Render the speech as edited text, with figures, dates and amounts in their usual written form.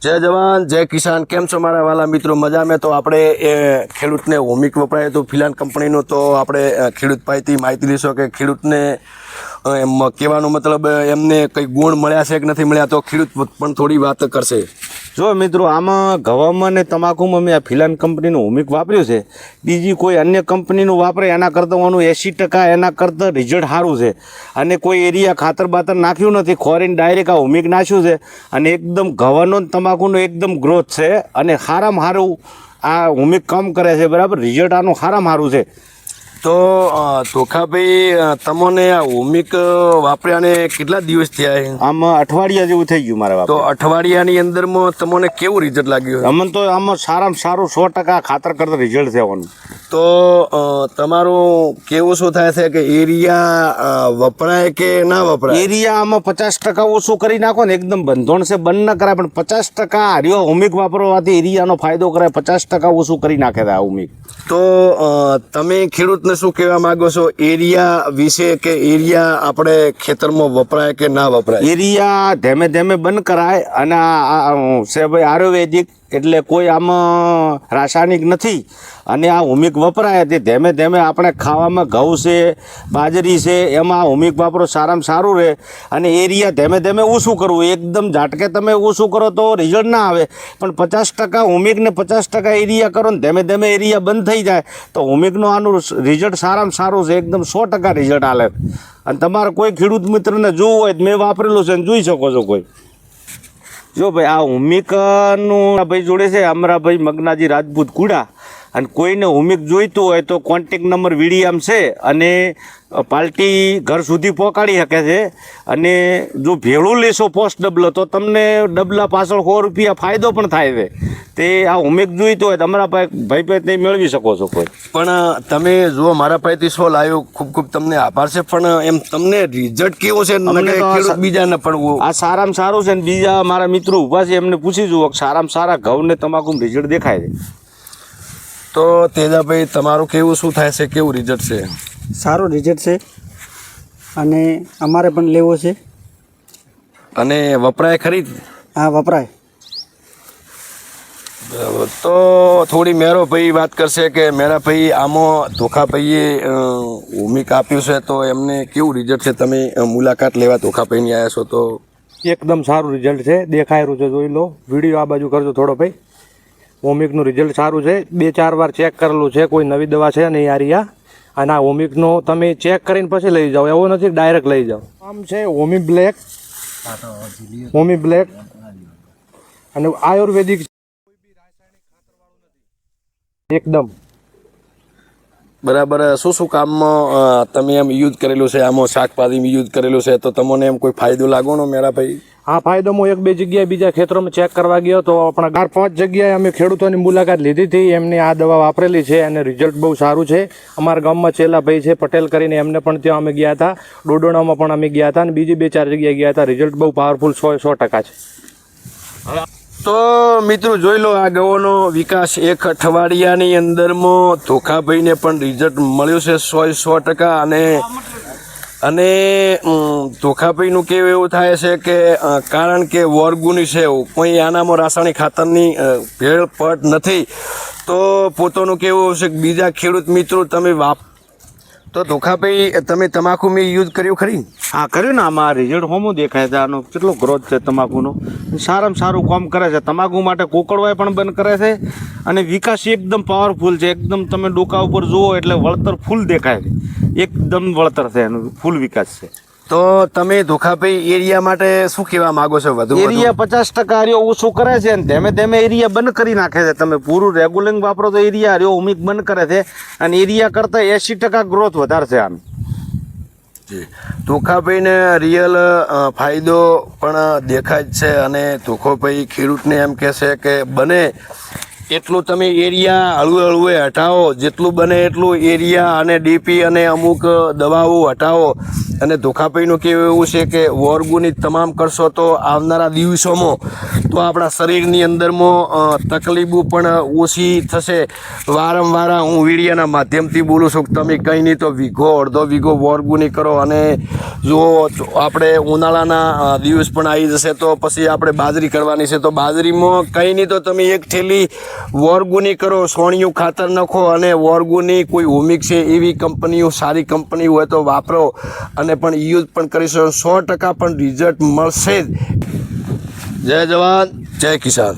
જય જવાન જય કિસાન. કેમ છો મારા વાલા મિત્રો? મજા મેં. તો આપણે એ ખેડૂતને ઓમિક વપરાય તો ફિલાન કંપનીનું તો આપણે ખેડૂત પાસેથી માહિતી લઈશું કે ખેડૂતને એમ કહેવાનો મતલબ એમને કંઈ ગુણ મળ્યા છે કે નથી મળ્યા, તો ખેડૂત પણ થોડી વાત કરશે. જો મિત્રો, આમાં ગવામાં ને તમાકુમાં મેં આ ફિલાન કંપનીનું ઓમિક વાપર્યું છે. બીજી કોઈ અન્ય કંપનીનું વાપરે એના કરતાં ઓનું 80% એના કરતાં રિઝલ્ટ સારું છે. અને કોઈ એરિયા ખાતર બાતર નાખ્યું નથી, ખોરીને ડાયરેક્ટ આ ઓમિક નાખ્યું છે અને એકદમ ગવાનો તમાકુનો એકદમ ગ્રોથ છે અને સારામાં સારું આ ઓમિક કામ કરે છે. બરાબર, રિઝલ્ટ આનું સારામાં સારું છે. તો ધોખાભાઈ, તમને આ ઓમિક વાપર્યાને કેટલા દિવસ થયા? આમાં અઠવાડિયા જેવું થઈ ગયું મારા. તો અઠવાડિયાની અંદરમાં તમને કેવું રિઝલ્ટ લાગ્યું? અમને તો આમાં સારામાં સારું 100% ખાતર કરતાં રિઝલ્ટ છે આવવાનું. તો તમારું કેવું શું થાય છે કે એરિયા વપરાય કે ના વપરાય? એરિયા આમાં 50% ઓછું કરી નાખો ને, એકદમ બંધોણ છે બંધ ન કરાય, પણ 50% હરિયો ઓમિક વાપરવાથી એરિયાનો ફાયદો કરે. 50% ઓછું કરી નાખે છે આ ઓમિક. તો તમે ખેડૂતને શું કહેવા માંગો છો એરિયા વિશે, કે એરિયા આપણે ખેતરમાં વપરાય કે ના વપરાય? એરિયા ધીમે ધીમે બંધ કરાય અને આ છે ભાઈ આયુર્વેદિક, એટલે કોઈ આમાં રાસાયણિક નથી. અને આ ઓમિક વપરાય તે ધીમે ધીમે આપણે ખાવામાં ઘઉં છે, બાજરી છે, એમાં આ ઓમિક વાપરો સારામાં સારું રહે. અને એરિયા ધીમે ધીમે ઓછું કરવું. એકદમ ઝાટકે તમે ઓછું કરો તો રિઝલ્ટ ના આવે, પણ 50% ઓમિક ને 50% એરિયા કરો ને ધીમે ધીમે એરિયા બંધ થઈ જાય તો ઓમિકનું આનું રિઝલ્ટ સારામાં સારું છે. એકદમ 100% રિઝલ્ટ આલે. અને તમારે કોઈ ખેડૂત મિત્રને જોવું હોય તો મેં વાપરેલું છે ને જોઈ શકો છો. કોઈ જો ભાઈ, આ ઓમિકનું ભાઈ જોડે છે અમરાભાઈ મગનાજી રાજપૂત કુડા. અને કોઈને ઓમિક જોઈતું હોય તો કોન્ટેક નંબર વીડિયામ છે અને પાર્ટી ઘર સુધી પહોંચાડી શકે છે. અને જો ભેળું લેશો પોસ્ટ ડબલો તો તમને ડબલા પાછળ 100 રૂપિયા ફાયદો પણ થાય છે. તે આ ઓમિક જોઈતું હોય તો અમારા ભાઈ પાસે મેળવી શકો છો. કોઈ પણ તમે જો મારા પાસેથી શો લાવ્યો, ખૂબ ખૂબ તમને આભાર છે. પણ એમ તમને રિઝલ્ટ કેવું છે? ખેડૂત બીજાને પણ આ સારામાં સારું છે. ને બીજા મારા મિત્રો ઊભા છે એમને પૂછી જુઓ કે સારામાં સારા ઘઉં ને તમાકુ રિઝલ્ટ દેખાય છે. તો તેજાભાઈ, તમારું કેવું શું થાય છે? કેવું રિઝલ્ટ છે? સારું રિઝલ્ટ છે અને અમારે પણ લેવો છે. અને વપરાય ખરી? હા, વપરાય. બરાબર. તો થોડી મેરોભાઈ વાત કરશે કે મેરાભાઈ આમાં ધોખાભાઈએ ઓમિક આપ્યું છે તો એમને કેવું રિઝલ્ટ છે? તમે મુલાકાત લેવા ધોખાભાઈની આવ્યા છો તો એકદમ સારું રિઝલ્ટ છે. દેખાયેલું છે, જોઈ લો. વિડીયો આ બાજુ કરજો થોડો ભાઈ. ઓમિકનું રિઝલ્ટ સારું છે. 2-4 વાર ચેક કરેલું છે. કોઈ નવી દવા છે નહીં આ રહ્યા. અને આ ઓમિકનો તમે ચેક કરીને પછી લઈ જાઓ, એવો નથી ડાયરેક્ટ લઈ જાઓ. આમ છે ઓમી બ્લેક, ઓમી બ્લેક અને આયુર્વેદિક એકદમ બરાબર. શું શું કામમાં તમે એમ યુઝ કરેલું છે? આમાં શાકભાજીમાં યુઝ કરેલું છે તો તમને એમ કોઈ ફાયદો લાગવાનો મેરાભાઈ? આ ફાયદો હું 1-2 જગ્યાએ બીજા ખેતરોમાં ચેક કરવા ગયો તો આપણા 4-5 જગ્યાએ અમે ખેડૂતોની મુલાકાત લીધી હતી. એમને આ દવા વાપરેલી છે અને રિઝલ્ટ બહુ સારું છે. અમારા ગામમાં ચેલાભાઈ છે પટેલ કરીને, એમને પણ ત્યાં અમે ગયા હતા. ડોડોણામાં પણ અમે ગયા હતા અને બીજી 2-4 જગ્યાએ ગયા હતા. રિઝલ્ટ બહુ પાવરફુલ 100% છે. તો મિત્રો જોઈ લો, આ ગવોનો વિકાસ 1 અઠવાડિયાની અંદરમાં ધોખાભાઈને પણ રિઝલ્ટ મળ્યું છે 100%. અને ધોખાભાઈનું કેવું એવું થાય છે કે કારણ કે ઓર્ગેનિક છે, કોઈ આનામાં રાસાયણિક ખાતરની ભેળપટ નથી. તો પોતાનું કેવું છે કે બીજા ખેડૂત મિત્રો તમે તો ધોખાભાઈ, તમે તમાકુ મેં યુઝ કર્યું ખરી? હા, કર્યું ને. આમાં રિઝલ્ટ હોમું દેખાય છે. આનો કેટલો ગ્રોથ છે તમાકુનો. સારામાં સારું કામ કરે છે. તમાકુ માટે કોકડવાય પણ બંધ કરે છે અને વિકાસ એકદમ પાવરફુલ છે. એકદમ તમે ડોકા ઉપર જુઓ એટલે વળતર ફૂલ દેખાય છે. એકદમ વળતર છે એનું, ફૂલ વિકાસ છે. તો તમે ધોખાભાઈ એરિયા માટે શું કહેવા માંગો છો? વધુ એરિયા 50% હરિયો ઓછું કરે છે અને ધીમે ધીમે એરિયા બંધ કરી નાખે છે. તમે પૂરું રેગ્યુલિંગ વાપરો તો એરિયા હરિયો ઓમિક બંધ કરે છે અને એરિયા કરતાં 80% ગ્રોથ વધારે છે આનું. ધોખાભાઈને રિયલ ફાયદો પણ દેખાય જ છે. અને ધોખાભાઈ ખેડૂતને એમ કહે છે કે બને એટલું તમે એરિયા હળવે હટાવો, જેટલું બને એટલું એરિયા અને ડીપી અને અમુક દવાઓ હટાવો. અને ધોખાભાઈનું કહેવું એવું છે કે ઓર્ગોનિક તમામ કરશો તો આવનારા દિવસોમાં તો આપણા શરીરની અંદરમાં તકલીફો પણ ઓછી થશે. વારંવાર હું વીડિયાના માધ્યમથી બોલું છું કે તમે કંઈ નહીં તો વીઘો અડધો વીઘો ઓર્ગોનિક કરો. અને જો આપણે ઉનાળાના દિવસ પણ આવી જશે તો પછી આપણે બાજરી કરવાની છે, તો બાજરીમાં કંઈ નહીં તો તમે એક થેલી ઓર્ગોનિક કરો, સોણિયું ખાતર નાખો અને ઓર્ગોનિક કોઈ હોમિક છે એવી કંપનીઓ, સારી કંપની હોય તો વાપરો અને પણ યુઝ પણ કરીશું. 100% પણ રિઝલ્ટ મળશે જ. જય જવાન, જય કિસાન.